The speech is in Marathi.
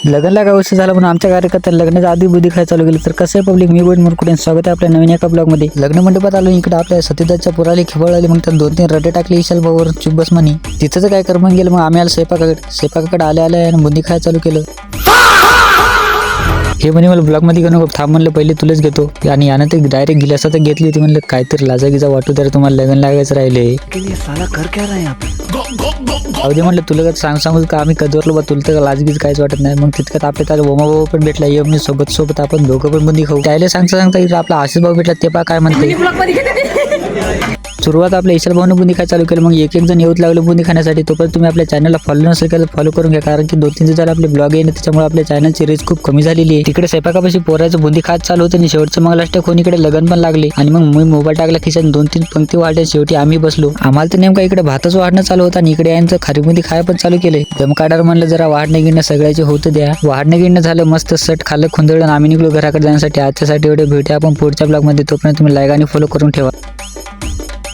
लग्न लागा वर्ष झालं म्हणून आमच्या कार्यकर्त्या लग्नाच्या आधी बुद्धी खायला चालू केली. तर कसं आहे पब्लिक, मी गोविंद मुरकुटे, स्वागत आहे आपल्या नवीन एका ब्लॉग मध्ये. लग्न मंडपात आलो, इकडे आपल्या सतीदाच्या पुराली खिबळ आली. मग तर 2-3 रटे टाकले विशाल भाऊवर चुब्बस म्हणी. तिथंच काय कर्म गेलं. मग आम्ही आलो स्वयंपाकाकडे आले आणि बुंदी खायला चालू केलं. हे म्हणे मला ब्लॉग मध्ये घेऊ नको, थांब म्हणलं पहिले तुलाच घेतो. आणि यानं ते डायरेक्ट गिलासा तर घेतली होती. म्हणलं काहीतरी लाजागिजा वाटू तर तुम्हाला लग्न लागायचं राहिले. अवधी म्हणलं तुला सांगू का आम्ही कजवरलो बा, तुला तर लाजगीज काहीच वाटत नाही. मग तितक्यात आपल्या त्याला बोमा पण भेटला. मी सोबत आपण दोघं पण बुंदी खाऊ. त्याला सांगता आपला आशिष भाऊ भेटला. ते पा काय म्हणते. सुरुवात आपल्या ईशाल भाऊने बुंदी खायला चालू केलं. मग एक जण येऊत लागले बुंदी खाण्यासाठी. तोपर्यंत तुम्ही आपल्या चॅनलला फॉलो नसेल केलं फॉलो करून घ्या, कारण की 2-3 दिवस झाले आपले ब्लॉग येणे, त्याच्यामुळे आपल्या चॅनलची रीच खूप कमी झालेली आहे. तिकडे स्वयंपाकापाशी पोराचं बुंदी खात चालू होतं आणि शेवटचं मग लास्ट कोणीकडे लग्न पण लागले. आणि मग मी मोबाईल टाकला खिशात, 2-3 पंक्ती वाढल्या. शेवटी आम्ही बसलो. आम्हाला तर नेमका इकडे भातच वाढणं चालू होतं आणि इकडे यांचं खारी बुंदी खाय पण चालू केले. दम काढार म्हणलं जरा वाढणं गिणं सगळ्याचे होतं द्या. वाढणं गिणं झालं, मस्त सट खाल्लं खुंदळलं. आम्ही निघलो घराकडे जाण्यासाठी. आजच्यासाठी एवढे भेटूया आपण पुढच्या ब्लॉग मध्ये. तोपर्यंत तुम्ही लाईक आणि फॉलो करून ठेवा.